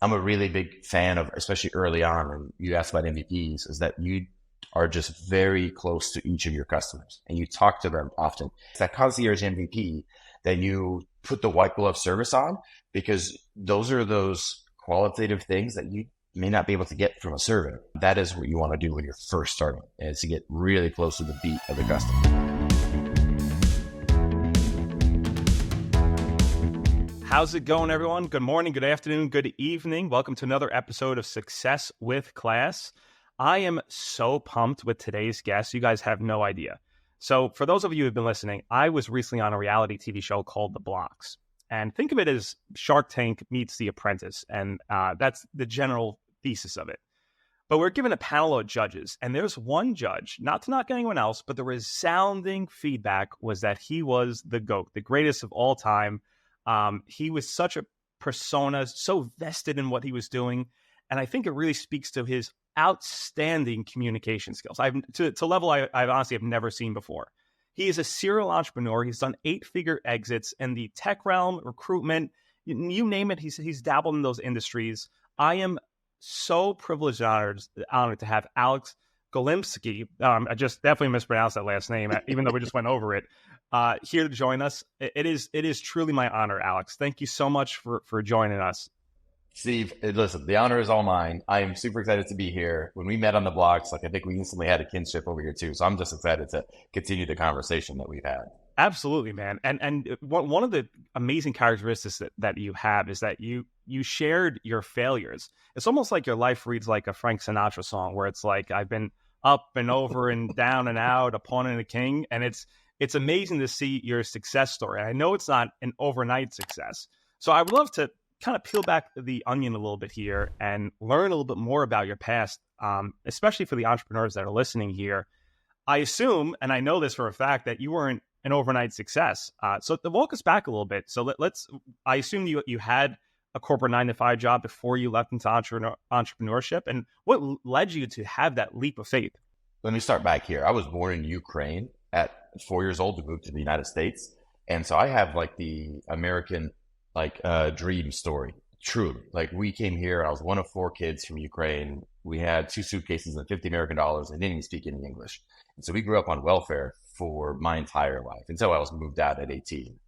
I'm a really big fan of, especially early on, and you asked about MVPs, is that you are just very close to each of your customers and you talk to them often. It's that concierge MVP that you put the white glove service on, because those are those qualitative things that you may not be able to get from a survey. That is what you want to do when you're first starting, is to get really close to the beat of the customer. How's it going, everyone? Good morning, good afternoon, good evening. Welcome to another episode of Success with Class. I am so pumped with today's guest. You guys have no idea. So for those of you who have been listening, I was recently on a reality TV show called The Blocks. And think of it as Shark Tank meets The Apprentice. And that's the general thesis of it. But we're given a panel of judges. And there's one judge, not to knock anyone else, but the resounding feedback was that he was the GOAT, the greatest of all time. He was such a persona, so vested in what he was doing. And I think it really speaks to his outstanding communication skills. To a level I honestly have never seen before. He is a serial entrepreneur. He's done 8-figure exits in the tech realm, recruitment, you name it. He's dabbled in those industries. I am so privileged and honored to have Alex Golimbievsky. I just definitely mispronounced that last name, even though we just went over it. Here to join us. It is truly my honor, Alex. Thank you so much for joining us. Steve, listen, the honor is all mine. I am super excited to be here. When we met on the blocks, I think we instantly had a kinship over here too. So I'm just excited to continue the conversation that we've had. Absolutely, man. And one of the amazing characteristics that you have is that you shared your failures. It's almost like your life reads like a Frank Sinatra song, where it's like, I've been up and over and down and out, a pawn and a king. And it's amazing to see your success story. I know it's not an overnight success. So I would love to kind of peel back the onion a little bit here and learn a little bit more about your past, especially for the entrepreneurs that are listening here. I assume, and I know this for a fact, that you weren't an overnight success. So to walk us back a little bit. So I assume you had a corporate 9-to-5 job before you left into entrepreneurship. And what led you to have that leap of faith? Let me start back here. I was born in Ukraine at 4 years old to move to the United States. And so I have the American dream story, truly. We came here, I was one of 4 kids from Ukraine. We had 2 suitcases and $50 American. I didn't even speak any English. And so we grew up on welfare for my entire life until I was moved out at 18.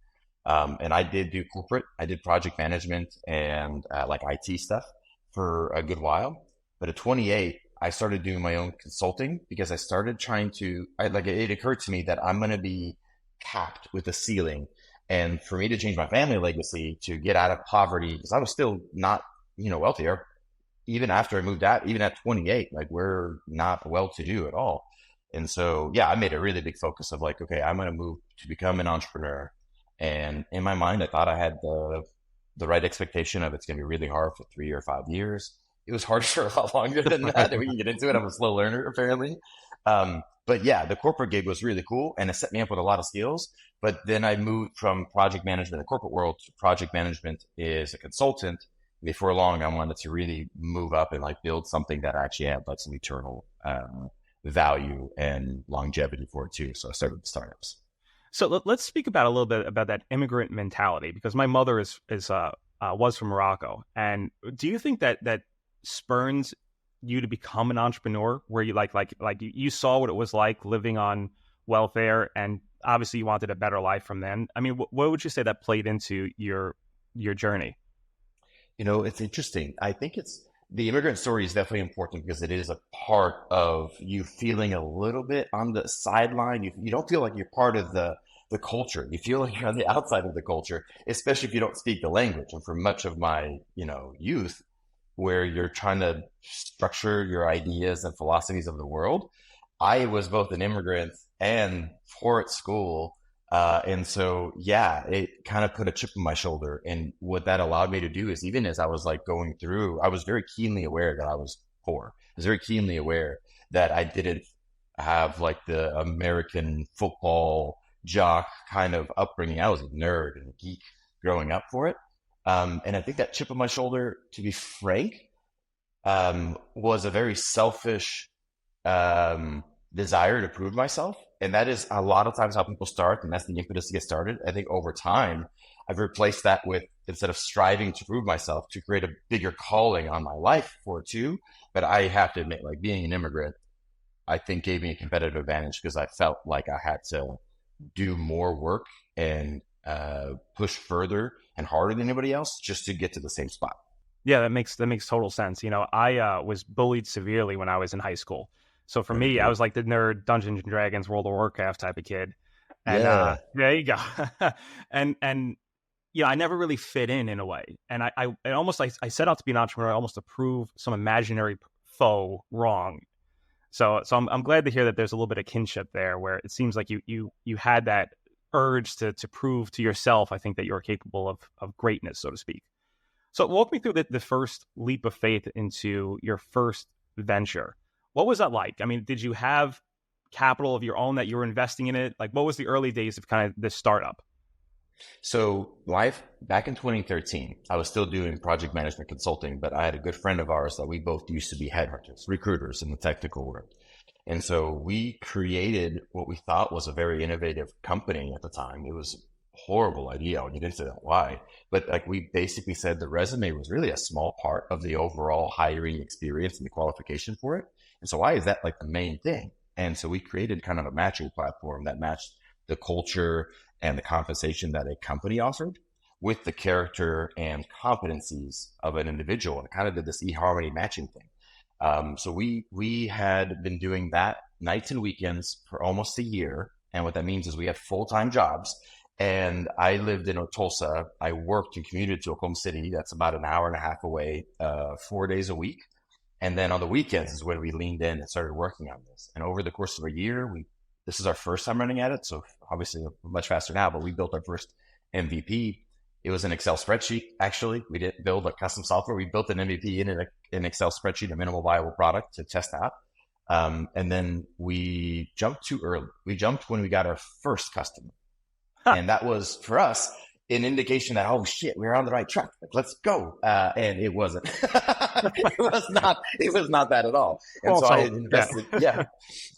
And I did do corporate. I did project management and IT stuff for a good while. But at 28, I started doing my own consulting because I started trying to, it occurred to me that I'm going to be capped with a ceiling. And for me to change my family legacy, to get out of poverty, because I was still not, wealthier, even after I moved out, even at 28, we're not well-to-do at all. And so, yeah, I made a really big focus of okay, I'm going to move to become an entrepreneur. And in my mind, I thought I had the right expectation of it's going to be really hard for 3 or 5 years. It was hard for a lot longer than that. And we can get into it. I'm a slow learner, apparently. But yeah, the corporate gig was really cool and it set me up with a lot of skills. But then I moved from project management in the corporate world to project management as a consultant. Before long, I wanted to really move up and build something that actually had some eternal value and longevity for it too. So I started the startups. So let's speak about a little bit about that immigrant mentality, because my mother was from Morocco. And do you think that spurns you to become an entrepreneur, where you you saw what it was like living on welfare, and obviously you wanted a better life from then? I mean, what would you say that played into your journey? It's interesting. I think the immigrant story is definitely important because it is a part of you feeling a little bit on the sideline. You don't feel like you're part of the culture. You feel like you're on the outside of the culture, especially if you don't speak the language. And for much of my, youth, where you're trying to structure your ideas and philosophies of the world, I was both an immigrant and poor at school. And so, yeah, it kind of put a chip on my shoulder. And what that allowed me to do is, even as I was going through, I was very keenly aware that I was poor. I was very keenly aware that I didn't have the American football jock kind of upbringing. I was a nerd and a geek growing up for it. And I think that chip on my shoulder, to be frank, was a very selfish desire to prove myself. And that is a lot of times how people start, and that's the impetus to get started. I think over time, I've replaced that with instead of striving to prove myself, to create a bigger calling on my life for it too. But I have to admit, like being an immigrant, I think gave me a competitive advantage because I felt like I had to do more work and push further and harder than anybody else just to get to the same spot. Yeah, that makes total sense. I was bullied severely when I was in high school. So for me, I was like the nerd Dungeons and Dragons, World of Warcraft type of kid. And Yeah. there you go. and I never really fit in a way. And I almost like I set out to be an entrepreneur almost to prove some imaginary foe wrong. So I'm glad to hear that there's a little bit of kinship there, where it seems like you had that urge to prove to yourself, I think, that you're capable of greatness, so to speak. So walk me through the first leap of faith into your first venture. What was that like? I mean, did you have capital of your own that you were investing in it? Like, what was the early days of kind of this startup? So life back in 2013, I was still doing project management consulting, but I had a good friend of ours that we both used to be headhunters, recruiters in the technical world. And so we created what we thought was a very innovative company at the time. It was a horrible idea. I'll get into that why. But like we basically said, the resume was really a small part of the overall hiring experience and the qualification for it. And so why is that like the main thing? And so we created kind of a matching platform that matched the culture and the compensation that a company offered with the character and competencies of an individual, and kind of did this eHarmony matching thing. So we had been doing that nights and weekends for almost a year. And what that means is we had full-time jobs. And I lived in Tulsa. I worked and commuted to Oklahoma City. That's about an hour and a half away, 4 days a week. And then on the weekends is when we leaned in and started working on this. And over the course of a year, this is our first time running at it. So obviously we're much faster now, but we built our first MVP. It was an Excel spreadsheet. Actually, we didn't build a custom software. We built an MVP in an Excel spreadsheet, a minimal viable product to test out. And then we jumped too early. We jumped when we got our first customer. And that was, for us, an indication that, oh shit, we're on the right track. Like, let's go. And it wasn't. It was not that at all. And also, so I had invested,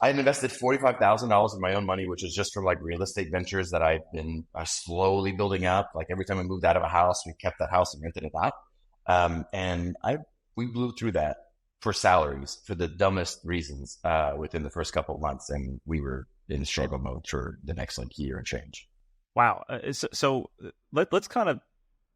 I had invested $45,000 of my own money, which was just from like real estate ventures that I've been slowly building up. Like every time we moved out of a house, we kept that house and rented it out. We blew through that for salaries for the dumbest reasons, within the first couple of months. And we were in struggle mode for the next like year and change. Wow. So let's kind of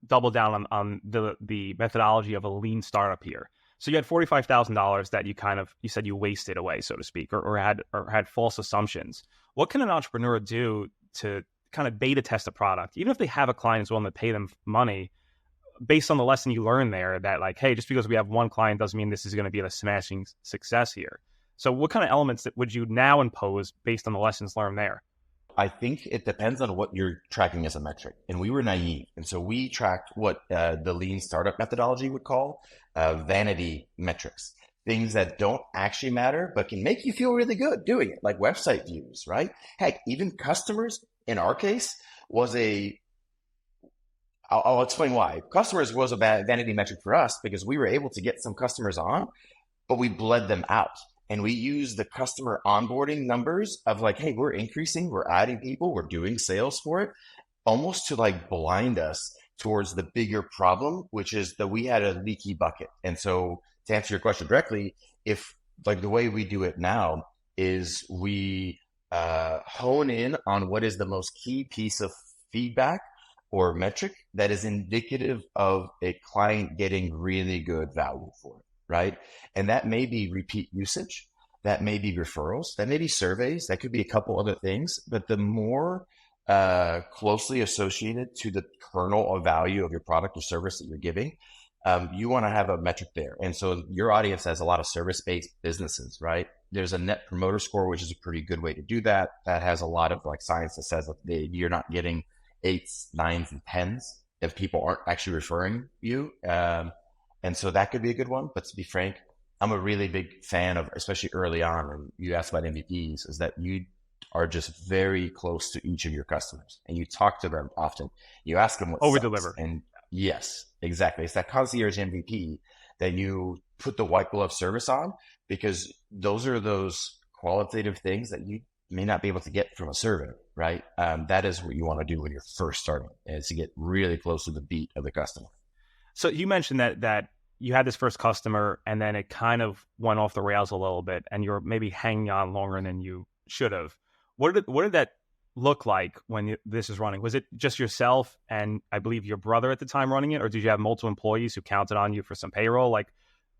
double down on the methodology of a lean startup here. So you had $45,000 that you said you wasted away, so to speak, or had false assumptions. What can an entrepreneur do to kind of beta test a product, even if they have a client who's willing to pay them money, based on the lesson you learned there, that like, hey, just because we have one client doesn't mean this is going to be a smashing success here. So what kind of elements would you now impose based on the lessons learned there? I think it depends on what you're tracking as a metric. And we were naive. And so we tracked what the lean startup methodology would call vanity metrics, things that don't actually matter, but can make you feel really good doing it, like website views, right? Heck, even customers in our case I'll explain why. Customers was a vanity metric for us because we were able to get some customers on, but we bled them out. And we use the customer onboarding numbers of like, hey, we're increasing, we're adding people, we're doing sales for it, almost to like blind us towards the bigger problem, which is that we had a leaky bucket. And so to answer your question directly, if like the way we do it now is we hone in on what is the most key piece of feedback or metric that is indicative of a client getting really good value for it. Right. And that may be repeat usage. That may be referrals. That may be surveys. That could be a couple other things. But the more closely associated to the kernel of value of your product or service that you're giving, you want to have a metric there. And so your audience has a lot of service-based businesses, right? There's a net promoter score, which is a pretty good way to do that. That has a lot of like science that says that you're not getting 8s, 9s, and 10s if people aren't actually referring you. And so that could be a good one. But to be frank, I'm a really big fan of, especially early on, and you asked about MVPs, is that you are just very close to each of your customers and you talk to them often. You ask them what over sucks. deliver. And yes, exactly. It's that concierge MVP that you put the white glove service on, because those are those qualitative things that you may not be able to get from a survey. right? That is what you want to do when you're first starting, is to get really close to the beat of the customer. So you mentioned that you had this first customer and then it kind of went off the rails a little bit and you're maybe hanging on longer than you should have. What did that look like when this is running? Was it just yourself and I believe your brother at the time running it, or did you have multiple employees who counted on you for some payroll? Like,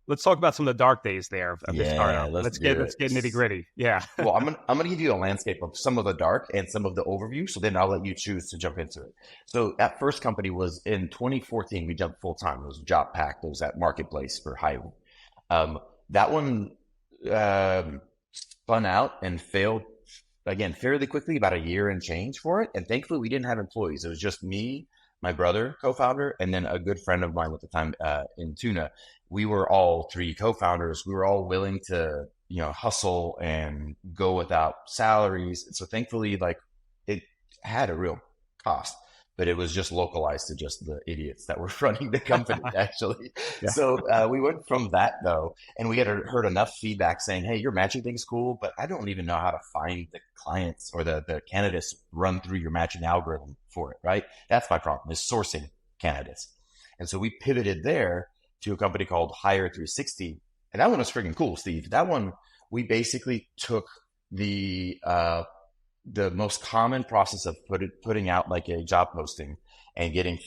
let's talk about some of the dark days there of this startup. Let's get nitty gritty. Yeah. Well, I'm gonna give you a landscape of some of the dark and some of the overview. So then I'll let you choose to jump into it. So that first company was in 2014. We jumped full time. It was Job Pack. It was that marketplace for hiring. That one spun out and failed again fairly quickly, about a year and change for it. And thankfully, we didn't have employees. It was just me, my brother, co-founder, and then a good friend of mine at the time in Tuna. We were all three co-founders. We were all willing to, hustle and go without salaries. And so thankfully, like, it had a real cost, but it was just localized to just the idiots that were running the company, actually. Yeah. So we went from that, though, and we had heard enough feedback saying, hey, your matching thing's cool, but I don't even know how to find the clients or the candidates run through your matching algorithm for it, right? That's my problem, is sourcing candidates. And so we pivoted there to a company called Hire 360. And that one was freaking cool, Steve. That one, we basically took the most common process of putting out like a job posting and getting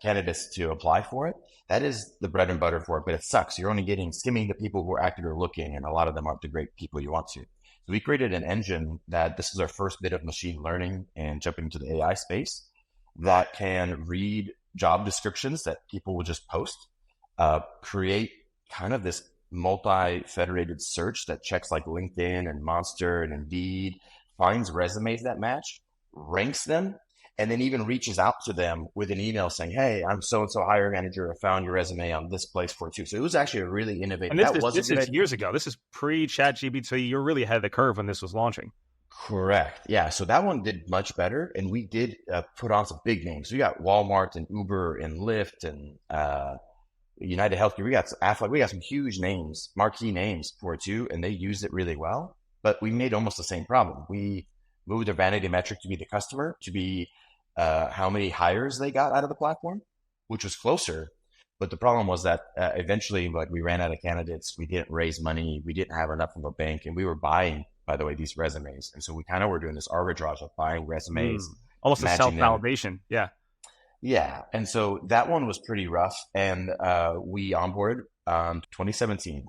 candidates to apply for it. That is the bread and butter for it, but it sucks. You're only skimming the people who are actively looking, and a lot of them aren't the great people you want to. So we created an engine that this is our first bit of machine learning and jumping into the AI space that can read job descriptions that people will just post, create kind of this multi-federated search that checks like LinkedIn and Monster and Indeed, finds resumes that match, ranks them, and then even reaches out to them with an email saying, hey, I'm so-and-so hiring manager. I found your resume on this place for it too. So it was actually a really innovative. And this is years ago. This is pre-ChatGPT. You're really ahead of the curve when this was launching. Correct. Yeah. So that one did much better. And we did put on some big names. We got Walmart and Uber and Lyft and United Healthcare. We got Affleck. We got some huge names, marquee names for it too. And they used it really well. But we made almost the same problem. We moved their vanity metric to be the customer, to be how many hires they got out of the platform, which was closer. But the problem was that eventually, like, we ran out of candidates. We didn't raise money. We didn't have enough of a bank. And we were buying, by the way, these resumes. And so we kind of were doing this arbitrage of buying resumes. Almost a self-validation. Yeah. Yeah. And so that one was pretty rough. And we onboarded 2017.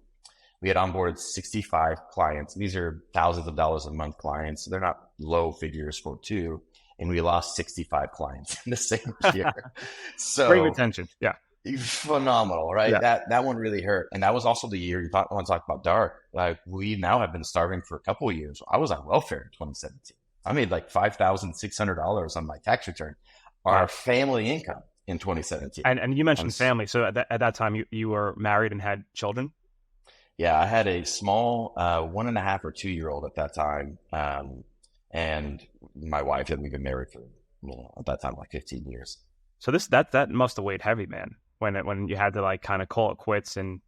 We had onboarded 65 clients. These are thousands of dollars a month clients. So they're not low figures for two. And we lost 65 clients in the same year. So great retention. Yeah. Phenomenal, right? Yeah. That one really hurt. And that was also the year you want to talk about dark. Like, we now have been starving for a couple of years. I was on welfare in 2017. I made like $5,600 on my tax return, our family income in 2017. And you mentioned family. So at that time you were married and had children? Yeah, I had a small 1.5 or 2 year old at that time. And my wife had been married for, at that time, like 15 years. So that must have weighed heavy, man. When you had to like kind of call it quits and,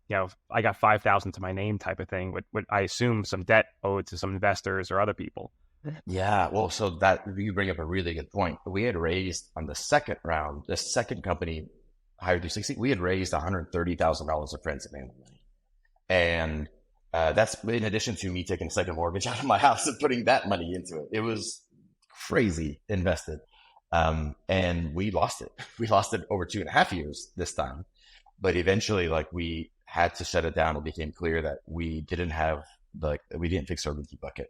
I got 5,000 to my name type of thing, with I assume some debt owed to some investors or other people. Yeah, well, so that you bring up a really good point. We had raised on the second round, the second company, Hire 360, we had raised $130,000 of friends and family money. And that's in addition to me taking a second mortgage out of my house and putting that money into it. It was crazy invested. And we lost it. We lost it over 2.5 years this time. But eventually, like, we had to shut it down. It became clear that we didn't fix our leaky bucket.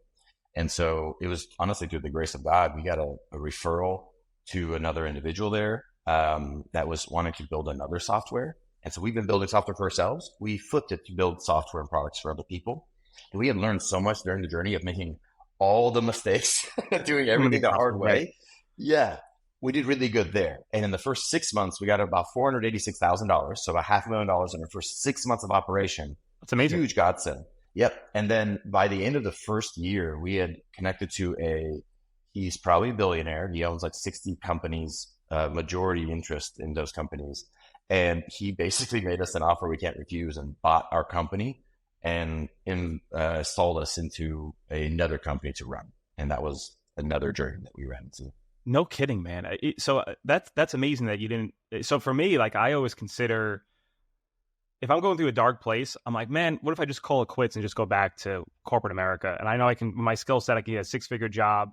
And so it was honestly through the grace of God, we got a referral to another individual there that was wanting to build another software. And so we've been building software for ourselves. We flipped it to build software and products for other people. And we had learned so much during the journey of making all the mistakes, doing everything the hard way. Right. Yeah, we did really good there. And in the first 6 months, we got about $486,000. So about $500,000 in our first 6 months of operation. That's amazing. Huge godsend. Yep. And then by the end of the first year, we had connected to he's probably a billionaire. He owns like 60 companies, majority interest in those companies. And he basically made us an offer we can't refuse and bought our company and installed us into another company to run. And that was another journey that we ran into. No kidding, man. So that's amazing that you didn't. So for me, like I always consider if I'm going through a dark place, I'm like, man, what if I just call it quits and just go back to corporate America? And I know I can, my skill set, I can get a 6-figure job.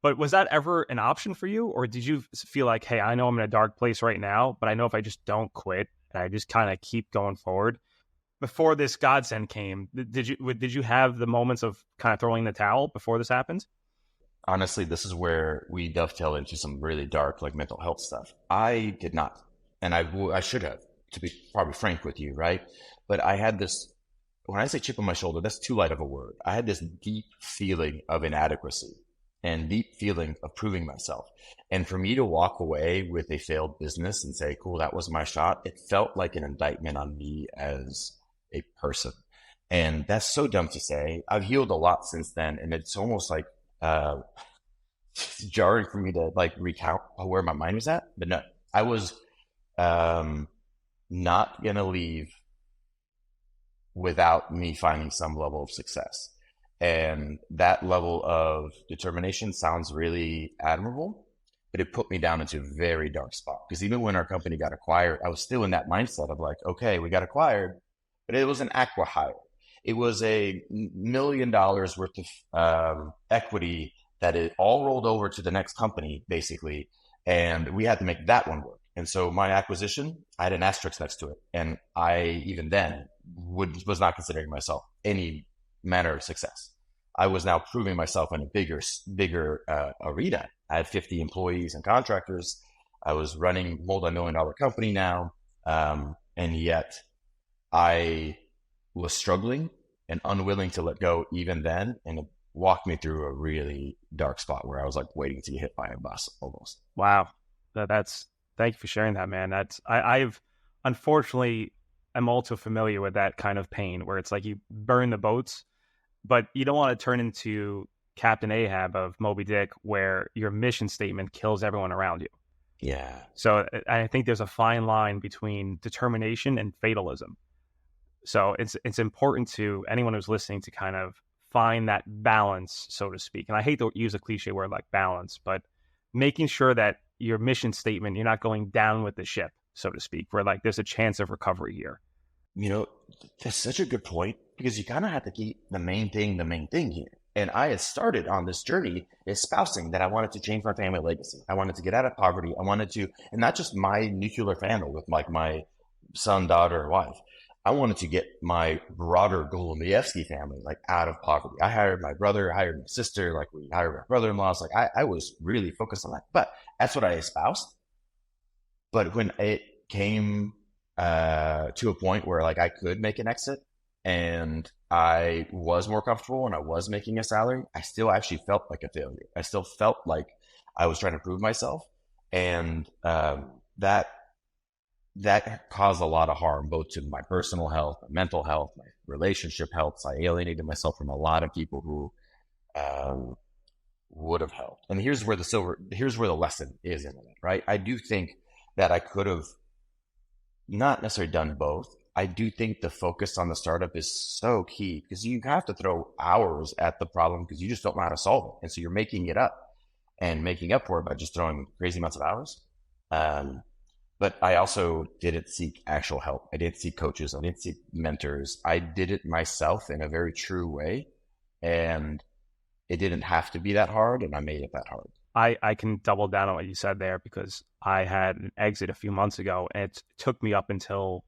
But was that ever an option for you? Or did you feel like, hey, I know I'm in a dark place right now, but I know if I just don't quit and I just kind of keep going forward. Before this godsend came, did you have the moments of kind of throwing the towel before this happened? Honestly, this is where we dovetail into some really dark, like mental health stuff. I did not, and I should have, to be probably frank with you, right? But I had this, when I say chip on my shoulder, that's too light of a word. I had this deep feeling of inadequacy and deep feeling of proving myself. And for me to walk away with a failed business and say, cool, that was my shot, it felt like an indictment on me as a person. And that's so dumb to say. I've healed a lot since then. And it's almost like, it's jarring for me to like recount where my mind was at, but no, I was not gonna leave without me finding some level of success. And that level of determination sounds really admirable, but it put me down into a very dark spot. Because even when our company got acquired, I was still in that mindset of like, okay, we got acquired, but it was an acqui hire. It was $1 million worth of equity that it all rolled over to the next company, basically. And we had to make that one work. And so my acquisition, I had an asterisk next to it. And I, even then, was not considering myself any manner of success. I was now proving myself in a bigger arena. I had 50 employees and contractors. I was running a multi-million-dollar company now. And yet I was struggling and unwilling to let go even then. And it walked me through a really dark spot where I was like waiting to get hit by a bus almost. Wow. Thank you for sharing that, man. I've unfortunately, I'm also familiar with that kind of pain where it's like you burn the boats, but you don't want to turn into Captain Ahab of Moby Dick where your mission statement kills everyone around you. Yeah. So I think there's a fine line between determination and fatalism. So it's important to anyone who's listening to kind of find that balance, so to speak. And I hate to use a cliche word like balance, but making sure that your mission statement, you're not going down with the ship, so to speak, where like there's a chance of recovery here. You know, that's such a good point because you kind of have to keep the main thing here. And I had started on this journey espousing that I wanted to change my family legacy. I wanted to get out of poverty. I wanted to, and not just my nuclear family with like my son, daughter, wife. I wanted to get my broader Golimbievsky family like out of poverty. I hired my brother, I hired my sister, like we hired my brother-in-law. So like I was really focused on that. But that's what I espoused. But when it came to a point where like I could make an exit and I was more comfortable and I was making a salary, I still actually felt like a failure. I still felt like I was trying to prove myself. And that caused a lot of harm, both to my personal health, my mental health, my relationship health. So I alienated myself from a lot of people who would have helped. And here's where the lesson is in it, right? I do think that I could have not necessarily done both. I do think the focus on the startup is so key because you have to throw hours at the problem because you just don't know how to solve it. And so you're making it up and making up for it by just throwing crazy amounts of hours. But I also didn't seek actual help. I didn't seek coaches. I didn't seek mentors. I did it myself in a very true way. And it didn't have to be that hard. And I made it that hard. I can double down on what you said there because I had an exit a few months ago and it took me up until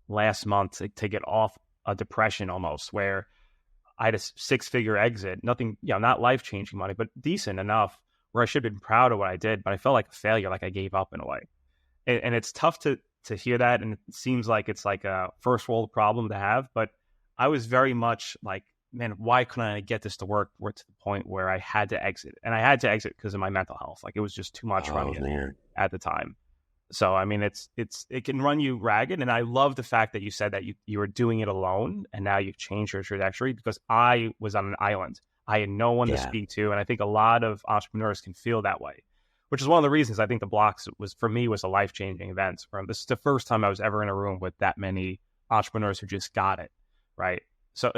last month to get off a depression almost where I had a 6-figure exit, nothing, not life-changing money, but decent enough where I should have been proud of what I did, but I felt like a failure, like I gave up in a way. And it's tough to hear that. And it seems like it's like a first world problem to have. But I was very much like, man, why couldn't I get this to work? We're to the point where I had to exit. And I had to exit because of my mental health. Like it was just too much running it at the time. So, I mean, it can run you ragged. And I love the fact that you said that you were doing it alone and now you've changed your trajectory because I was on an island. I had no one to speak to. And I think a lot of entrepreneurs can feel that way. Which is one of the reasons I think the blocks was a life-changing event. This is the first time I was ever in a room with that many entrepreneurs who just got it, right? So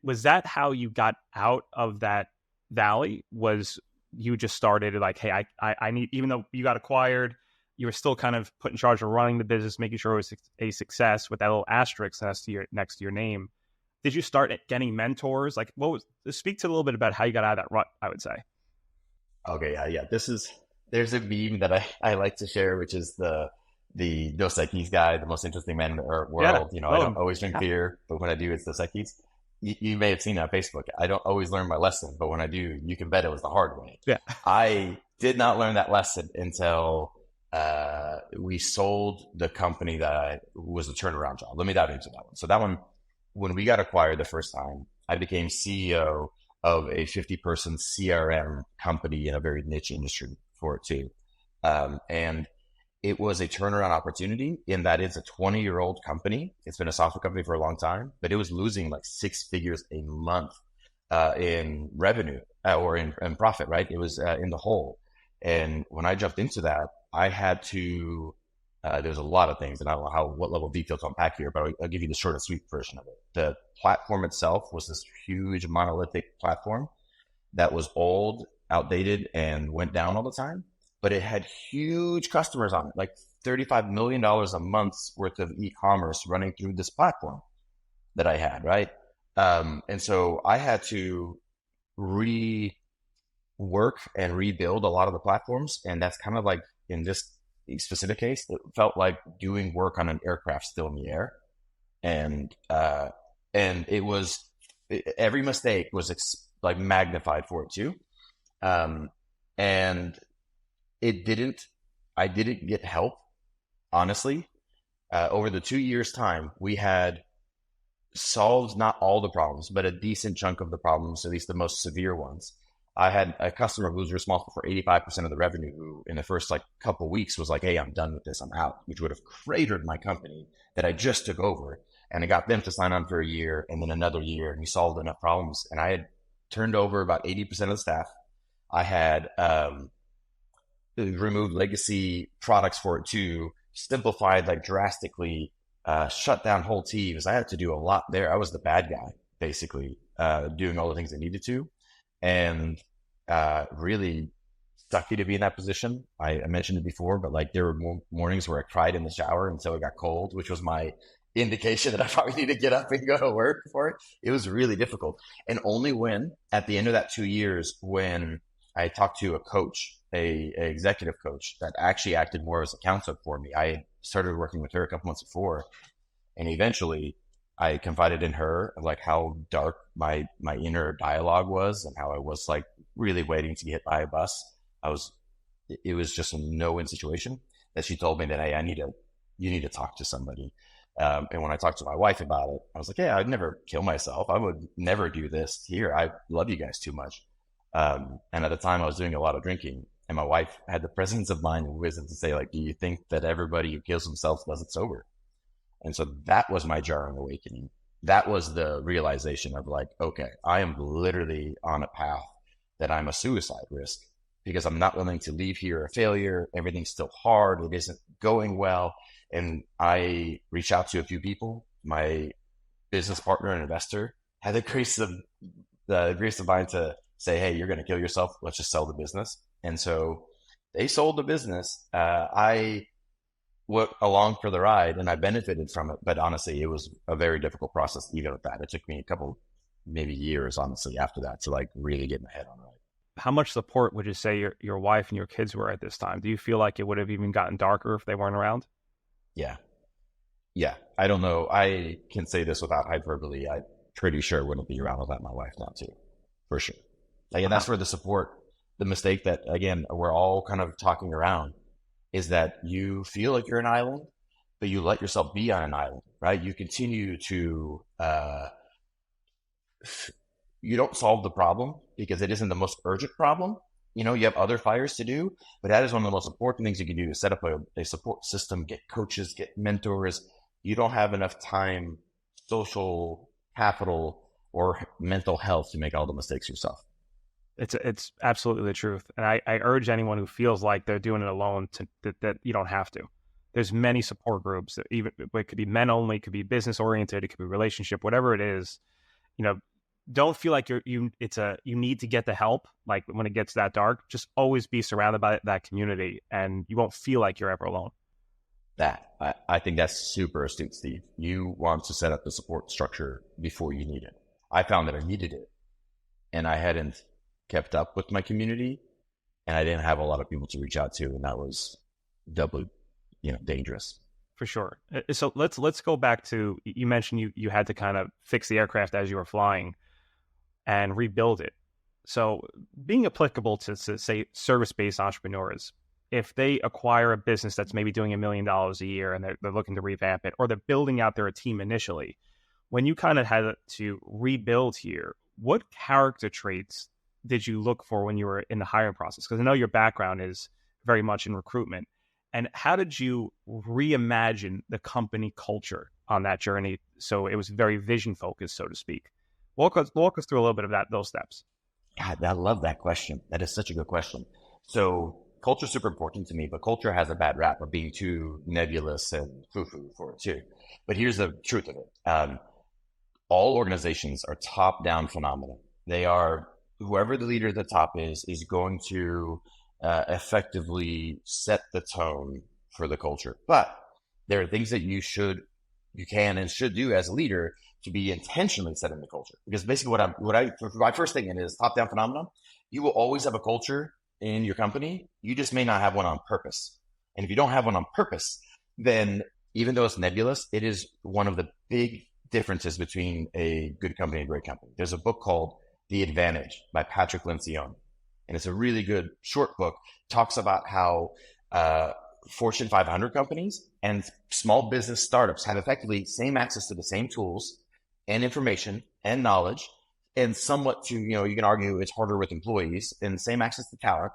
was that how you got out of that Valley was you just started like, hey, I need, even though you got acquired, you were still kind of put in charge of running the business, making sure it was a success with that little asterisk next to your name. Did you start getting mentors? Like, speak to a little bit about how you got out of that rut, I would say. Okay, yeah. There's a meme that I like to share, which is the Dos Equis guy, the most interesting man in the world. Yeah. I don't always drink beer, but when I do, it's Dos Equis. You may have seen it on Facebook. I don't always learn my lesson, but when I do, you can bet it was the hard way. Yeah. I did not learn that lesson until we sold the company that was a turnaround job. Let me dive into that one. So that one, when we got acquired the first time, I became CEO of a 50-person CRM company in a very niche industry for it too. And it was a turnaround opportunity in that it's a 20-year-old company. It's been a software company for a long time, but it was losing like 6 figures a month in revenue or in profit, right? It was in the hole. And when I jumped into that, I had to, there's a lot of things, and I don't know what level of detail to unpack here, but I'll give you the short and sweet version of it. The platform itself was this huge monolithic platform that was old, outdated, and went down all the time. But it had huge customers on it, like $35 million a month's worth of e-commerce running through this platform that I had, right? And so I had to rework and rebuild a lot of the platforms. And that's kind of like in this specific case, it felt like doing work on an aircraft still in the air. And it was, every mistake was like magnified for it too. And I didn't get help, honestly. Over the 2 years' time, we had solved not all the problems, but a decent chunk of the problems, at least the most severe ones. I had a customer who was responsible for 85% of the revenue, who in the first like couple weeks was like, hey, I'm done with this, I'm out, which would have cratered my company that I just took over. And I got them to sign on for a year and then another year, and we solved enough problems. And I had turned over about 80% of the staff. I had removed legacy products for it too, simplified like drastically, shut down whole teams. I had to do a lot there. I was the bad guy, basically, doing all the things I needed to. And really sucky to be in that position. I mentioned it before, but like there were mornings where I cried in the shower until it got cold, which was my indication that I probably need to get up and go to work for it. It was really difficult. And only when, at the end of that 2 years, when I talked to a coach, a executive coach that actually acted more as a counselor for me. I started working with her a couple months before, and eventually I confided in her like how dark my inner dialogue was and how I was like really waiting to get hit by a bus. It was just a no-win situation that she told me that, hey, you need to talk to somebody. And when I talked to my wife about it, I was like, yeah, I'd never kill myself. I would never do this here. I love you guys too much. And at the time I was doing a lot of drinking, and my wife had the presence of mind and wisdom to say, like, do you think that everybody who kills themselves does it sober? And so that was my jarring awakening. That was the realization of like, okay, I am literally on a path that I'm a suicide risk because I'm not willing to leave here a failure. Everything's still hard. It isn't going well. And I reached out to a few people. My business partner and investor had the grace of mind to say, hey, you're going to kill yourself. Let's just sell the business. And so they sold the business. I went along for the ride and I benefited from it. But honestly, it was a very difficult process even with that. It took me a couple, maybe years, honestly, after that to like really get my head on right. How much support would you say your wife and your kids were at this time? Do you feel like it would have even gotten darker if they weren't around? Yeah. I don't know. I can say this without hyperbole. I'm pretty sure it wouldn't be around without my wife now too, for sure. Like, and that's where the support, the mistake that, again, we're all kind of talking around is that you feel like you're an island, but you let yourself be on an island, right? You continue to, you don't solve the problem because it isn't the most urgent problem. You know, you have other fires to do, but that is one of the most important things you can do, to set up a support system, get coaches, get mentors. You don't have enough time, social capital, or mental health to make all the mistakes yourself. It's absolutely the truth. And I urge anyone who feels like they're doing it alone that you don't have to. There's many support groups that even, it could be men only, it could be business oriented, it could be relationship, whatever it is, you know, don't feel like you need to get the help. Like when it gets that dark, just always be surrounded by that community, and you won't feel like you're ever alone. I think that's super astute, Steve. You want to set up the support structure before you need it. I found that I needed it, and I hadn't kept up with my community, and I didn't have a lot of people to reach out to, and that was doubly, dangerous. For sure. So let's go back to, you mentioned you had to kind of fix the aircraft as you were flying and rebuild it. So being applicable to say service-based entrepreneurs, if they acquire a business that's maybe doing $1 million a year and they're looking to revamp it, or they're building out their team initially, when you kind of had to rebuild here, what character traits did you look for when you were in the hiring process? Because I know your background is very much in recruitment. And how did you reimagine the company culture on that journey so it was very vision focused, so to speak? Walk us through a little bit of those steps. God, I love that question. That is such a good question. So culture is super important to me, but culture has a bad rap of being too nebulous and foo-foo for it too. But here's the truth of it. All organizations are top-down phenomena. They are, whoever the leader at the top is going to effectively set the tone for the culture. But there are things that you can and should do as a leader to be intentionally setting the culture. Because basically my first thing is top-down phenomenon. You will always have a culture in your company. You just may not have one on purpose. And if you don't have one on purpose, then even though it's nebulous, it is one of the big differences between a good company and a great company. There's a book called The Advantage by Patrick Lencioni. And it's a really good short book. Talks about how Fortune 500 companies and small business startups have effectively same access to the same tools and information and knowledge, and somewhat to, you can argue it's harder with employees, and same access to talent.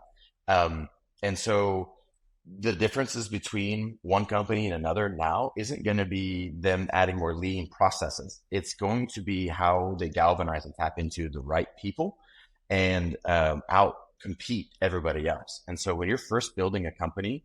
And so the differences between one company and another now isn't going to be them adding more lean processes. It's going to be how they galvanize and tap into the right people and out compete everybody else. And so when you're first building a company,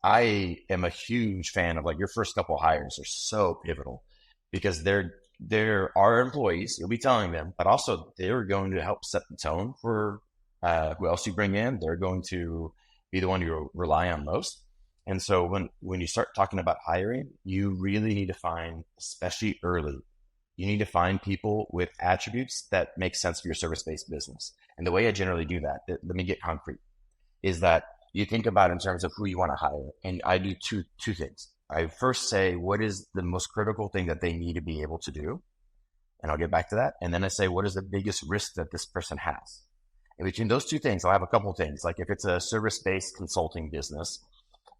I am a huge fan of, like, your first couple hires are so pivotal, because they're our employees. You'll be telling them, but also they're going to help set the tone for who else you bring in. They're going to be the one you rely on most. And so when you start talking about hiring, you really need to find, especially early, you need to find people with attributes that make sense for your service-based business. And the way I generally do that, let me get concrete, is that you think about in terms of who you want to hire. And I do two things. I first say, what is the most critical thing that they need to be able to do? And I'll get back to that. And then I say, what is the biggest risk that this person has? And between those two things, I'll have a couple of things. Like if it's a service-based consulting business,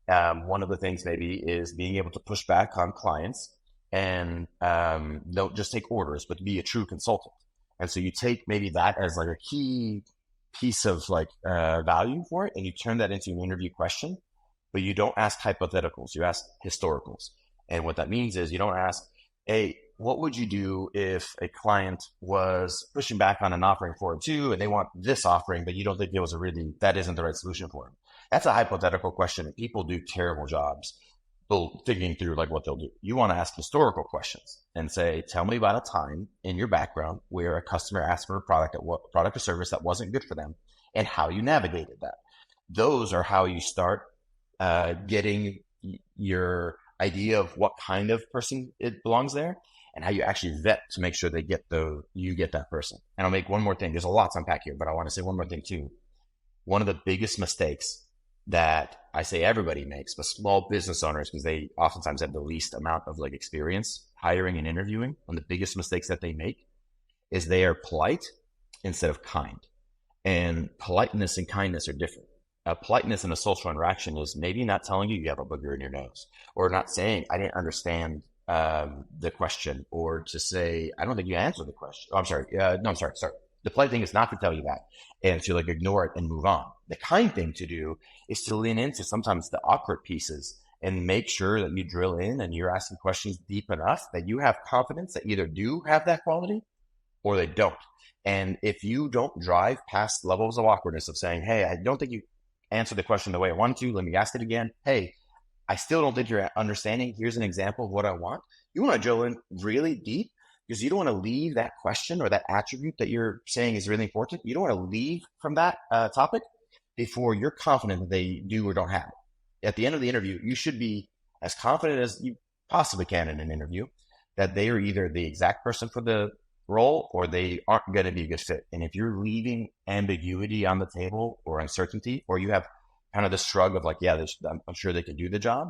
one of the things maybe is being able to push back on clients and don't just take orders, but be a true consultant. And so you take maybe that as like a key piece of value for it, and you turn that into an interview question, but you don't ask hypotheticals, you ask historicals. And what that means is you don't ask, hey, what would you do if a client was pushing back on an offering for it too, and they want this offering, but you don't think that isn't the right solution for them? That's a hypothetical question, and people do terrible jobs thinking through what they'll do. You want to ask historical questions and say, tell me about a time in your background where a customer asked for a product or service that wasn't good for them, and how you navigated that. Those are how you start getting your idea of what kind of person it belongs there, and how you actually vet to make sure you get that person. And I'll make one more thing. There's a lot to unpack here, but I want to say one more thing too. One of the biggest mistakes that I say everybody makes, but small business owners, because they oftentimes have the least amount of experience hiring and interviewing, one of the biggest mistakes that they make is they are polite instead of kind. And politeness and kindness are different. Politeness in a social interaction is maybe not telling you have a booger in your nose, or not saying, I didn't understand the question, or to say, I don't think you answered the question. Oh, I'm sorry. Sorry. The polite thing is not to tell you that and to ignore it and move on. The kind thing to do is to lean into sometimes the awkward pieces and make sure that you drill in and you're asking questions deep enough that you have confidence that either do have that quality or they don't. And if you don't drive past levels of awkwardness of saying, hey, I don't think you answered the question the way I wanted to, let me ask it again. Hey, I still don't think you're understanding. Here's an example of what I want. You want to drill in really deep because you don't want to leave that question or that attribute that you're saying is really important. You don't want to leave from that topic before you're confident that they do or don't have it. At the end of the interview, you should be as confident as you possibly can in an interview that they are either the exact person for the role or they aren't going to be a good fit. And if you're leaving ambiguity on the table or uncertainty, or you have kind of the shrug of like, yeah, I'm sure they can do the job,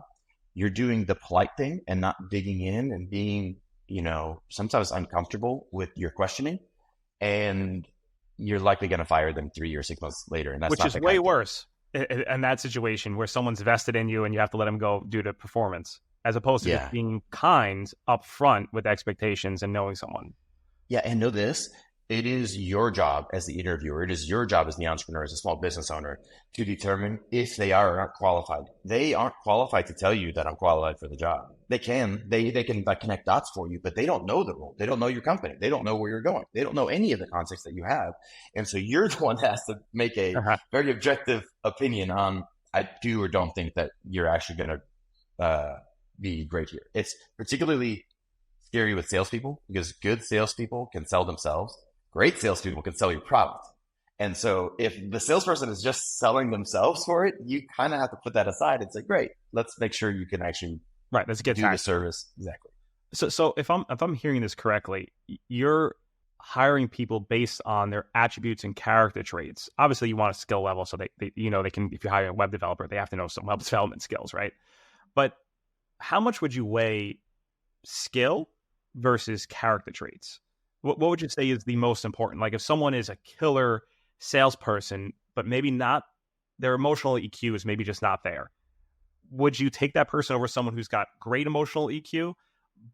you're doing the polite thing and not digging in and being, sometimes uncomfortable with your questioning, and you're likely going to fire them 3 or 6 months later. And that's which not is way worse in that situation where someone's vested in you and you have to let them go due to performance, as opposed to just being kind up front with expectations and knowing someone. Yeah. And know this, it is your job as the interviewer. It is your job as the entrepreneur, as a small business owner, to determine if they are or aren't qualified. They aren't qualified to tell you that I'm qualified for the job. They can like connect dots for you, but they don't know the role. They don't know your company. They don't know where you're going. They don't know any of the context that you have. And so you're the one that has to make a very objective opinion on, I do or don't think that you're actually going to be great here. It's particularly scary with salespeople because good salespeople can sell themselves. Great salespeople can sell your product. And so if the salesperson is just selling themselves for it, you kind of have to put that aside and say, great, let's make sure you can actually let's get do the service. Exactly. So if I'm hearing this correctly, you're hiring people based on their attributes and character traits. Obviously you want a skill level so they can, if you hire a web developer, they have to know some web development skills, right? But how much would you weigh skill versus character traits? What would you say is the most important? Like if someone is a killer salesperson, but maybe not, their emotional EQ is maybe just not there, would you take that person over someone who's got great emotional EQ,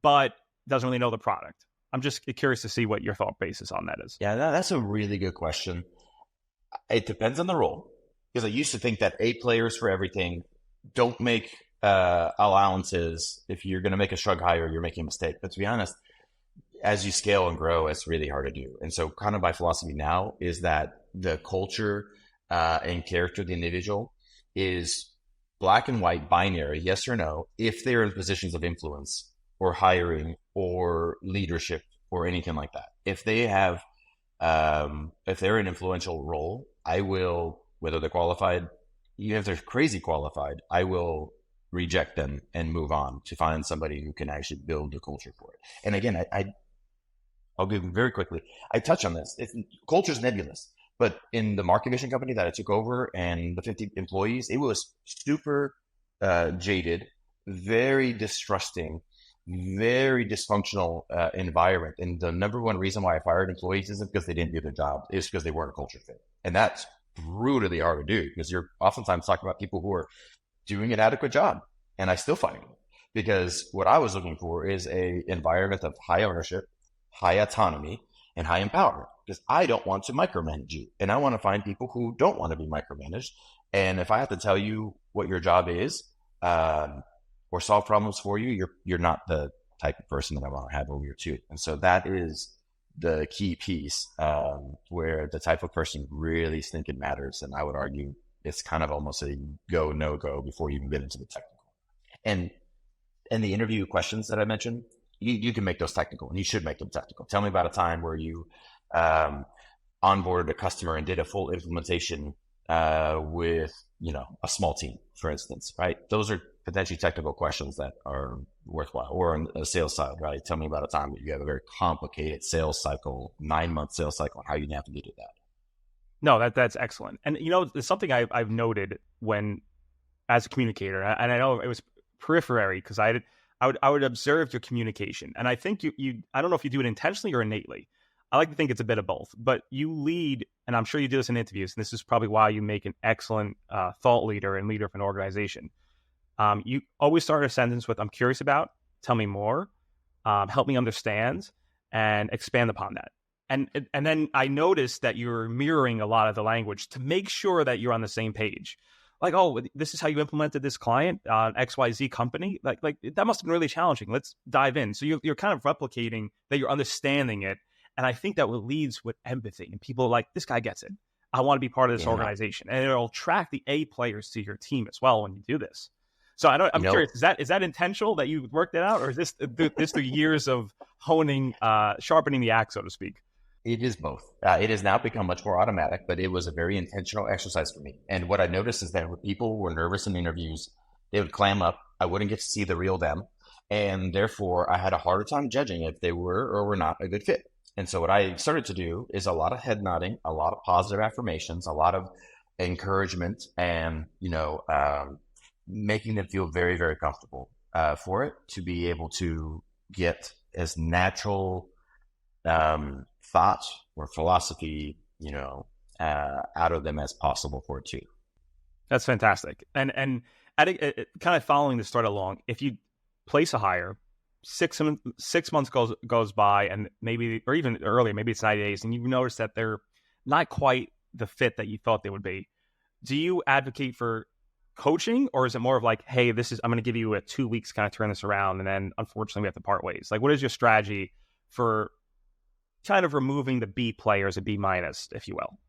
but doesn't really know the product? I'm just curious to see what your thought basis on that is. Yeah, that's a really good question. It depends on the role, because I used to think that A players for everything. Don't make allowances. If you're going to make a shrug hire, you're making a mistake. But to be honest, as you scale and grow, it's really hard to do. And so kind of my philosophy now is that the culture and character of the individual is black and white, binary, yes or no, if they're in positions of influence or hiring or leadership or anything like that. If they have, if they're an influential role, I will, whether they're qualified, even if they're crazy qualified, I will reject them and move on to find somebody who can actually build the culture for it. And again, I'll give them very quickly. I touch on this. Culture is nebulous, but in the market vision company that I took over and the 50 employees, it was super jaded, very distrusting, very dysfunctional environment. And the number one reason why I fired employees isn't because they didn't do their job. It's because they weren't a culture fit. And that's brutally hard to do because you're oftentimes talking about people who are doing an adequate job. And I still find it, because what I was looking for is a environment of high ownership, high autonomy, and high empowerment, because I don't want to micromanage you. And I want to find people who don't want to be micromanaged. And if I have to tell you what your job is, or solve problems for you, you're not the type of person that I want to have over your too. And so that is the key piece, where the type of person really thinking matters. And I would argue it's kind of almost a go, no go before you even get into the technical. And the interview questions that I mentioned, you can make those technical, and you should make them technical. Tell me about a time where you onboarded a customer and did a full implementation with a small team, for instance, right? Those are potentially technical questions that are worthwhile. Or on the sales side, right? Tell me about a time that you have a very complicated sales cycle, 9-month sales cycle, and how you navigated that. No, that's excellent. And it's something I've noted when, as a communicator, and I know it was periphery because I would observe your communication, and I think you I don't know if you do it intentionally or innately. I like to think it's a bit of both, but you lead, and I'm sure you do this in interviews, and this is probably why you make an excellent thought leader and leader of an organization. You always start a sentence with, I'm curious about, tell me more, help me understand, and expand upon that. And then I noticed that you're mirroring a lot of the language to make sure that you're on the same page. Like, oh, this is how you implemented this client on XYZ company. Like that must have been really challenging. Let's dive in. So you're kind of replicating that you're understanding it. And I think that leads with empathy. And people are like, this guy gets it. I want to be part of this organization. And it'll attract the A players to your team as well when you do this. So You I'm know, curious, is that intentional that you worked it out, or is this the years of honing, sharpening the axe, so to speak? it is both. It has now become much more automatic, but it was a very intentional exercise for me. And what I noticed is that when people were nervous in interviews, they would clam up. I wouldn't get to see the real them. And therefore, I had a harder time judging if they were or were not a good fit. And so, what I started to do is a lot of head nodding, a lot of positive affirmations, a lot of encouragement, and, making them feel very, very comfortable for it to be able to get as natural thought or philosophy, out of them as possible for it too. That's fantastic. And kind of following this thread along, if you place a hire, 6 months goes by, and maybe, or even earlier, maybe it's 90 days, and you notice that they're not quite the fit that you thought they would be. Do you advocate for coaching, or is it more of like, hey, I'm going to give you a 2 weeks kind of turn this around, and then unfortunately we have to part ways? Like, what is your strategy for kind of removing the B players, a B minus, if you will?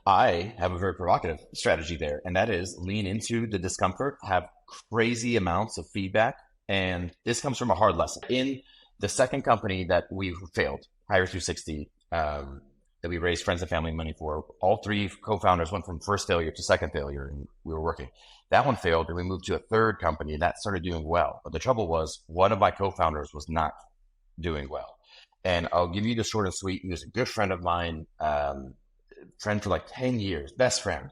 I have a very provocative strategy there, and that is lean into the discomfort, have crazy amounts of feedback. And this comes from a hard lesson. In the second company that we failed, Hire 360, that we raised friends and family money for, all three co-founders went from first failure to second failure, and we were working. That one failed, and we moved to a third company, and that started doing well. But the trouble was, one of my co-founders was not doing well. And I'll give you the short and sweet. He was a good friend of mine, friend for like 10 years, best friend.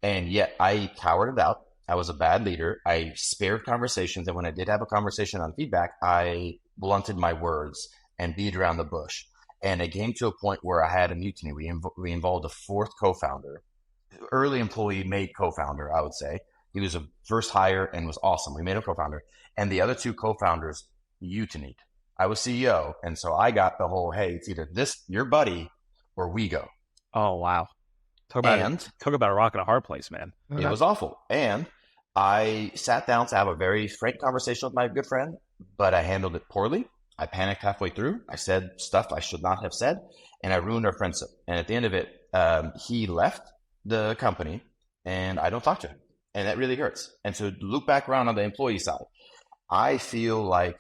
And yet I cowered it out. I was a bad leader. I spared conversations. And when I did have a conversation on feedback, I blunted my words and beat around the bush. And it came to a point where I had a mutiny. We involved a fourth co-founder, early employee made co-founder, I would say. He was a first hire and was awesome. We made a co-founder. And the other two co-founders mutinied. I was CEO. And so I got the whole, hey, it's either this, your buddy, or we go. Oh, wow. Talk about a rock and a hard place, man. It was awful. And I sat down to have a very frank conversation with my good friend, but I handled it poorly. I panicked halfway through. I said stuff I should not have said, and I ruined our friendship. And at the end of it, he left the company, and I don't talk to him. And that really hurts. And so loop back around on the employee side, I feel like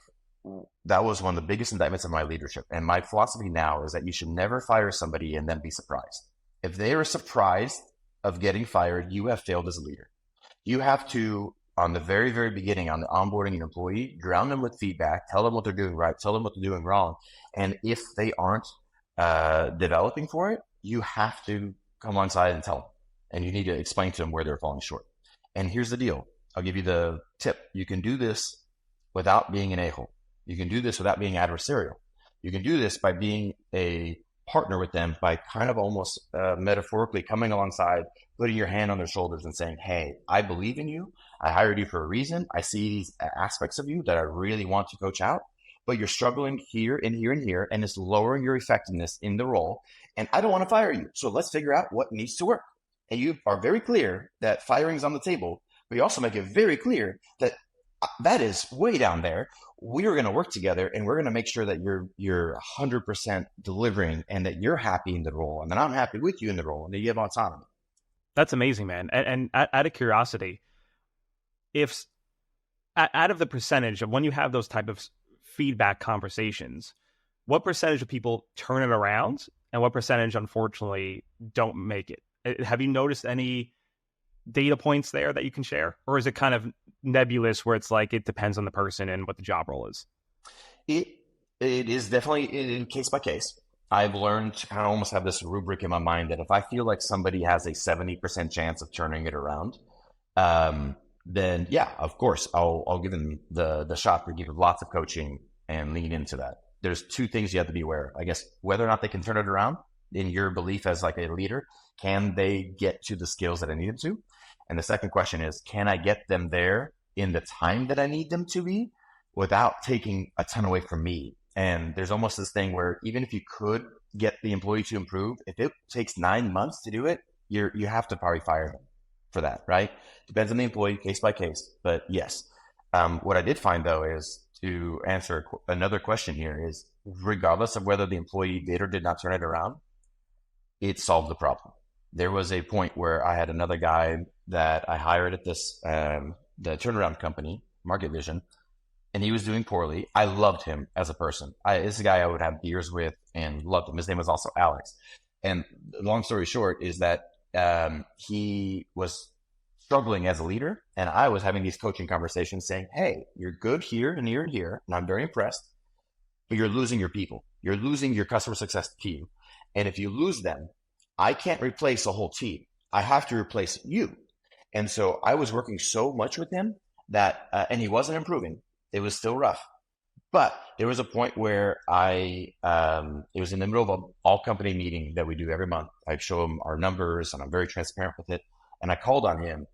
that was one of the biggest indictments of my leadership. And my philosophy now is that you should never fire somebody and then be surprised. If they are surprised of getting fired, you have failed as a leader. You have to, on the very, very beginning, on the onboarding an employee, drown them with feedback, tell them what they're doing right, tell them what they're doing wrong. And if they aren't developing for it, you have to come on side and tell them. And you need to explain to them where they're falling short. And here's the deal. I'll give you the tip. You can do this without being an a-hole. You can do this without being adversarial. You can do this by being a partner with them, by kind of almost metaphorically coming alongside, putting your hand on their shoulders and saying, hey, I believe in you. I hired you for a reason. I see these aspects of you that I really want to coach out, but you're struggling here and here and here, and it's lowering your effectiveness in the role. And I don't want to fire you. So let's figure out what needs to work. And you are very clear that firing is on the table, but you also make it very clear that that is way down there. We are going to work together, and we're going to make sure that you're 100% delivering, and that you're happy in the role, and that I'm happy with you in the role, and that you have autonomy. That's amazing, man. And out of curiosity, if out of the percentage of when you have those type of feedback conversations, what percentage of people turn it around, and what percentage, unfortunately, don't make it? Have you noticed any data points there that you can share, or is it kind of nebulous where it's like it depends on the person and what the job role is? It is definitely in case by case. I've learned to kind of almost have this rubric in my mind that if I feel like somebody has a 70% chance of turning it around, then yeah, of course, I'll give them the shot to give lots of coaching and lean into that. There's two things you have to be aware of. I guess whether or not they can turn it around in your belief as like a leader, can they get to the skills that I need them to? And the second question is, can I get them there in the time that I need them to be without taking a ton away from me? And there's almost this thing where even if you could get the employee to improve, if it takes 9 months to do it, you have to probably fire them for that, right? Depends on the employee, case by case. But yes, what I did find though is, to answer another question here, is regardless of whether the employee did or did not turn it around, it solved the problem. There was a point where I had another guy that I hired at this the turnaround company, Market Vision, and he was doing poorly. I loved him as a person. This is a guy I would have beers with and loved him. His name was also Alex. And long story short is that he was struggling as a leader, and I was having these coaching conversations saying, hey, you're good here and here and here, and I'm very impressed, but you're losing your people. You're losing your customer success team. And if you lose them, I can't replace a whole team. I have to replace you. And so I was working so much with him that, and he wasn't improving. It was still rough. But there was a point where it was in the middle of an all company meeting that we do every month. I'd show him our numbers and I'm very transparent with it. And I called on him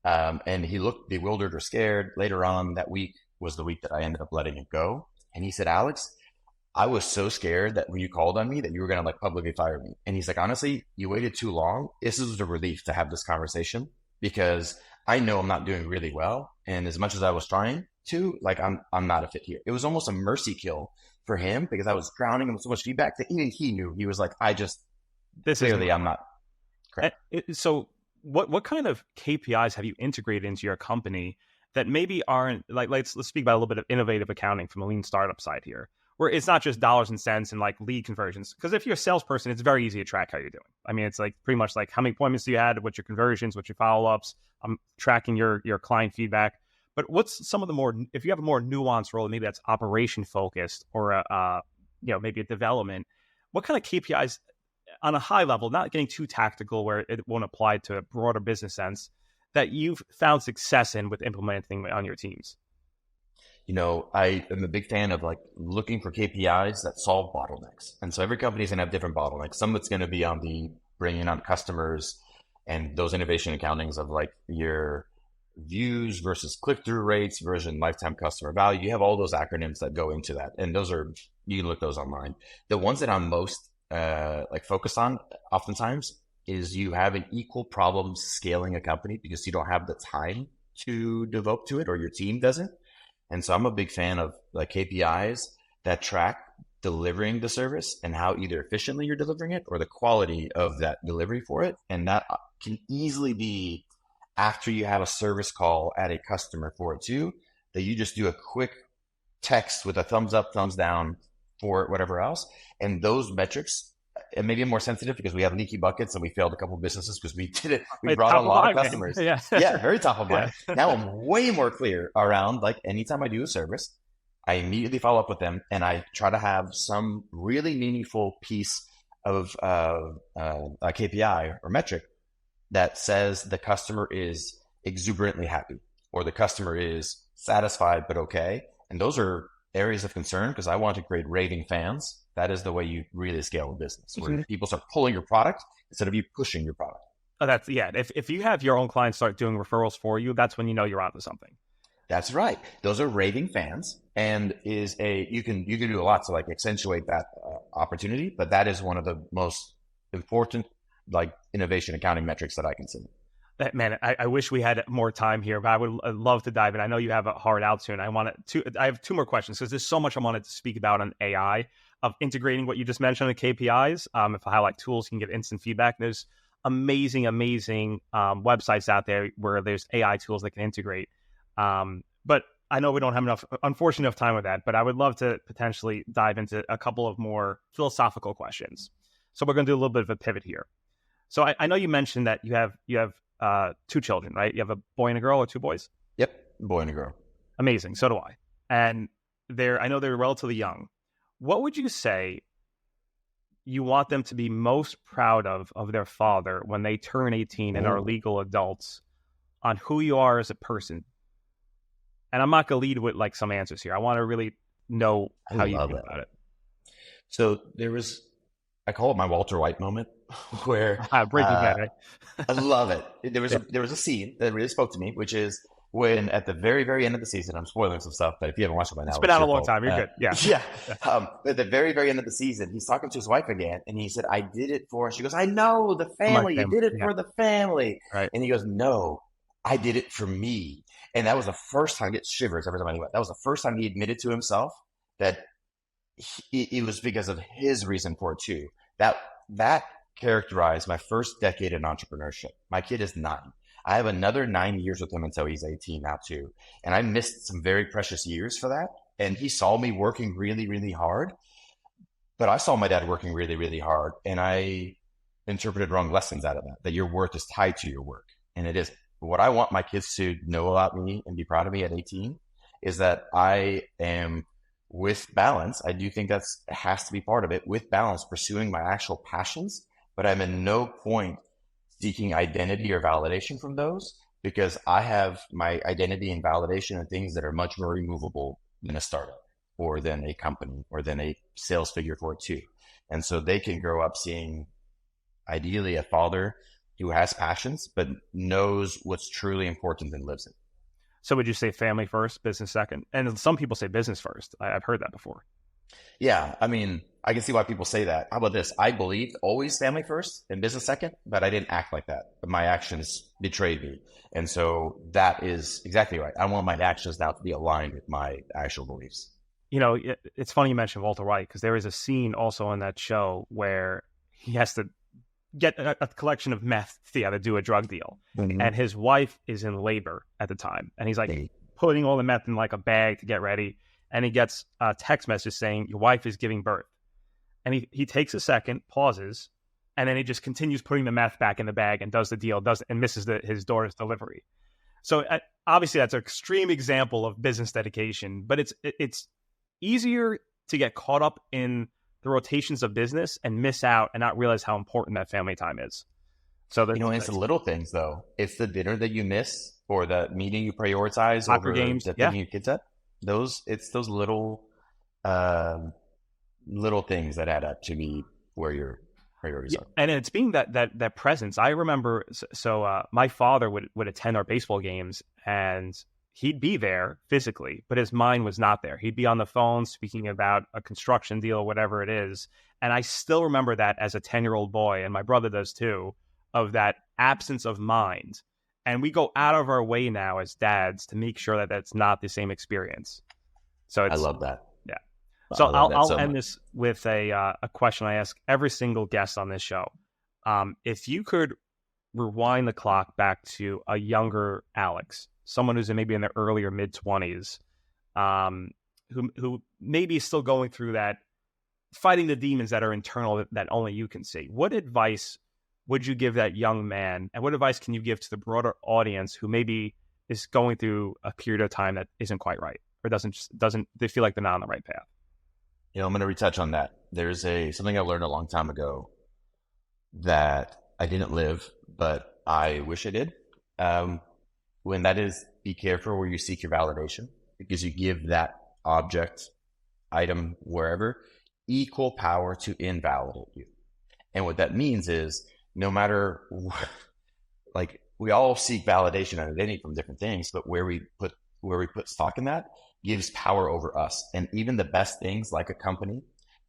and he looked bewildered or scared. Later on that week was the week that I ended up letting it go. And he said, Alex, I was so scared that when you called on me that you were going to like publicly fire me. And he's like, honestly, you waited too long. This is a relief to have this conversation because I know I'm not doing really well. And as much as I was trying to, like, I'm not a fit here. It was almost a mercy kill for him because I was drowning him with so much feedback that even he knew. He was like, I'm not correct. So what kind of KPIs have you integrated into your company that maybe aren't like, let's speak about a little bit of innovative accounting from a lean startup side here, where it's not just dollars and cents and like lead conversions. Because if you're a salesperson, it's very easy to track how you're doing. I mean, it's like pretty much like how many appointments you had, what's your conversions, what's your follow-ups. I'm tracking your client feedback. But what's some of the more, if you have a more nuanced role, maybe that's operation focused or maybe a development, what kind of KPIs on a high level, not getting too tactical where it won't apply to a broader business sense, that you've found success in with implementing on your teams? I am a big fan of like looking for KPIs that solve bottlenecks. And so every company is going to have different bottlenecks. Some of it's going to be on the bringing on customers and those innovation accountings of like your views versus click-through rates versus lifetime customer value. You have all those acronyms that go into that. And you can look those online. The ones that I'm most focused on oftentimes is you have an equal problem scaling a company because you don't have the time to devote to it or your team doesn't. And so I'm a big fan of like KPIs that track delivering the service and how either efficiently you're delivering it or the quality of that delivery for it. And that can easily be after you have a service call at a customer for it too, that you just do a quick text with a thumbs up, thumbs down for whatever else. And those metrics, and maybe I'm more sensitive because we have leaky buckets and we failed a couple of businesses because we did it. We brought on a lot of customers. Yeah. Yeah, very top of mind. Yeah. Now I'm way more clear around like anytime I do a service, I immediately follow up with them and I try to have some really meaningful piece of a KPI or metric that says the customer is exuberantly happy or the customer is satisfied but okay. And those are areas of concern because I want to create raving fans. That is the way you really scale a business, where people start pulling your product instead of you pushing your product. Oh, if you have your own clients start doing referrals for you, that's when you know you're onto something. That's right. Those are raving fans, and you can do a lot to like accentuate that opportunity. But that is one of the most important like innovation accounting metrics that I can see. Man, I wish we had more time here, but I'd love to dive in. I know you have a hard out soon. I have two more questions because there's so much I wanted to speak about on AI, of integrating what you just mentioned in KPIs. If I have like tools, you can get instant feedback. There's amazing websites out there where there's AI tools that can integrate. But I know we don't have unfortunately enough time with that, but I would love to potentially dive into a couple of more philosophical questions. So we're going to do a little bit of a pivot here. So I know you mentioned that you have two children, right? You have a boy and a girl or two boys? Yep, boy and a girl. Amazing. So do I. And I know they're relatively young. What would you say you want them to be most proud of their father when they turn 18 and are legal adults, on who you are as a person? And I'm not going to lead with like some answers here. I want to really know how you feel about it. So I call it my Walter White moment where Breaking Bad, right? I love it. There was a scene that really spoke to me, which is when at the very, very end of the season, I'm spoiling some stuff, but if you haven't watched it by now, it's been out a long time. You're good. Yeah. Yeah. At the very, very end of the season, he's talking to his wife again, and he said, I did it for, she goes, I know, the family. You did it for the family. Right. And he goes, no, I did it for me. And that was the first time, I get shivers every time I think about it. That was the first time he admitted to himself that it was because of his reason for it too. That characterized my first decade in entrepreneurship. My kid is 9. I have another 9 years with him until he's 18 now too. And I missed some very precious years for that. And he saw me working really, really hard, but I saw my dad working really, really hard. And I interpreted wrong lessons out of that, that your worth is tied to your work. And it isn't. What I want my kids to know about me and be proud of me at 18 is that I am, with balance, I do think that's has to be part of it, with balance, pursuing my actual passions, but I'm in no point seeking identity or validation from those, because I have my identity and validation in things that are much more removable than a startup or than a company or than a sales figure for it too. And so they can grow up seeing ideally a father who has passions, but knows what's truly important and lives it. So would you say family first, business second? And some people say business first. I've heard that before. Yeah. I mean, I can see why people say that. How about this? I believed always family first and business second, but I didn't act like that. My actions betrayed me. And so that is exactly right. I want my actions now to be aligned with my actual beliefs. You know, it's funny you mentioned Walter White, because there is a scene also on that show where he has to get a collection of meth to do a drug deal. Mm-hmm. And his wife is in labor at the time. And he's like putting all the meth in like a bag to get ready. And he gets a text message saying, your wife is giving birth. And he takes a second, pauses, and then he just continues putting the meth back in the bag and does the deal, and misses his daughter's delivery. So obviously that's an extreme example of business dedication, but it's easier to get caught up in the rotations of business and miss out and not realize how important that family time is. So it's the little things though. It's the dinner that you miss or the meeting you prioritize over games, the thing your kids at. It's those little things that add up to be where your priorities are. And it's being that presence. I remember, my father would attend our baseball games, and he'd be there physically, but his mind was not there. He'd be on the phone speaking about a construction deal or whatever it is. And I still remember that as a 10-year-old boy, and my brother does too, of that absence of mind. And we go out of our way now as dads to make sure that that's not the same experience. So I love that. Yeah. So I'll end this with a question I ask every single guest on this show. If you could rewind the clock back to a younger Alex, someone who's maybe in their early or mid 20s, who maybe is still going through that, fighting the demons that are internal that only you can see, what advice would you give that young man? And what advice can you give to the broader audience who maybe is going through a period of time that isn't quite right, or doesn't they feel like they're not on the right path? I'm going to retouch on that. There's something I learned a long time ago that I didn't live, but I wish I did. When that is, be careful where you seek your validation, because you give that object, item, wherever, equal power to invalidate you. And what that means is, no matter like, we all seek validation and identity from different things, but where we put stock in that gives power over us. And even the best things, like a company,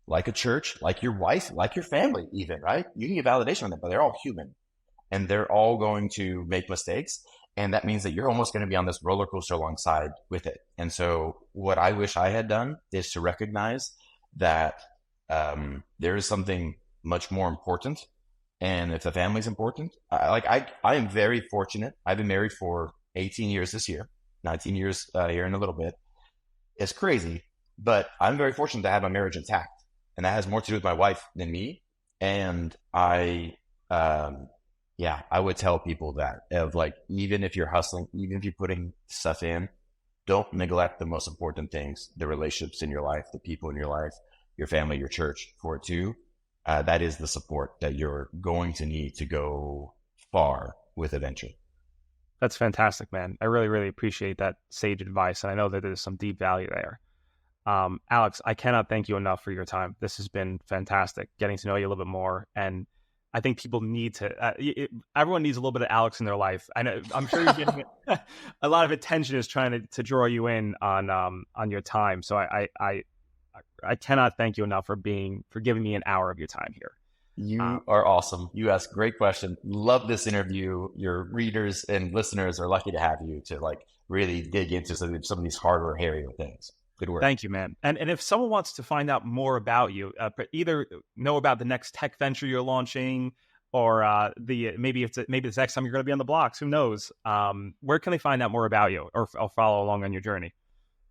like a church, like your wife, like your family, even, right? You can get validation on that, but they're all human and they're all going to make mistakes. And that means that you're almost going to be on this roller coaster alongside with it. And so what I wish I had done is to recognize that there is something much more important. And if the family's important, I am very fortunate. I've been married for 18 years this year, 19 years here in a little bit. It's crazy, but I'm very fortunate to have my marriage intact. And that has more to do with my wife than me. And I would tell people that, of like, even if you're hustling, even if you're putting stuff in, don't neglect the most important things, the relationships in your life, the people in your life, your family, your church, for it too. That is the support that you're going to need to go far with a venture. That's fantastic, man. I really, really appreciate that sage advice. And I know that there's some deep value there. Alex, I cannot thank you enough for your time. This has been fantastic, getting to know you a little bit more. And I think people need to, everyone needs a little bit of Alex in their life. I'm sure you're getting a lot of attention is trying to draw you in on your time. So I cannot thank you enough for giving me an hour of your time here. You are awesome. You asked a great question. Love this interview. Your readers and listeners are lucky to have you to like really dig into some of these harder, hairier things. Good work. Thank you, man. And if someone wants to find out more about you, either know about the next tech venture you're launching, or maybe it's the next time you're going to be on the blocks. Who knows? Where can they find out more about you, or I'll follow along on your journey?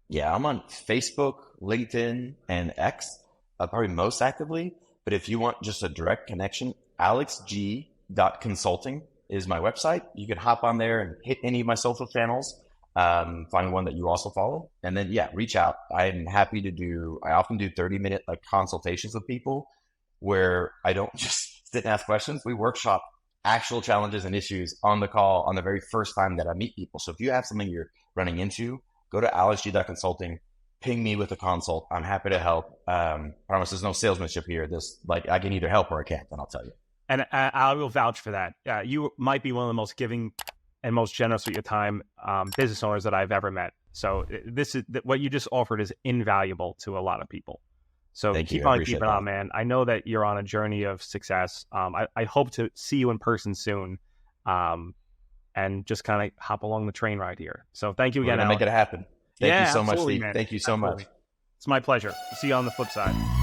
Yeah, I'm on Facebook, LinkedIn, and X, probably most actively. But if you want just a direct connection, alexg.consulting is my website. You can hop on there and hit any of my social channels, find one that you also follow, and then reach out. I'm happy to I often do 30-minute like consultations with people where I don't just sit and ask questions. We workshop actual challenges and issues on the call on the very first time that I meet people. So if you have something you're running into, go to alexg.consulting, ping me with a consult. I'm happy to help. Promise there's no salesmanship here. I can either help or I can't, and I'll tell you. And I will vouch for that. You might be one of the most giving and most generous with your time business owners that I've ever met. So what you just offered is invaluable to a lot of people. So keep on keeping on, man. I know that you're on a journey of success. I hope to see you in person soon, and just kind of hop along the train ride here. So thank you again, Alex. Make it happen. Thank you so much, Steve. Man. Thank you so much. It's my pleasure. See you on the flip side.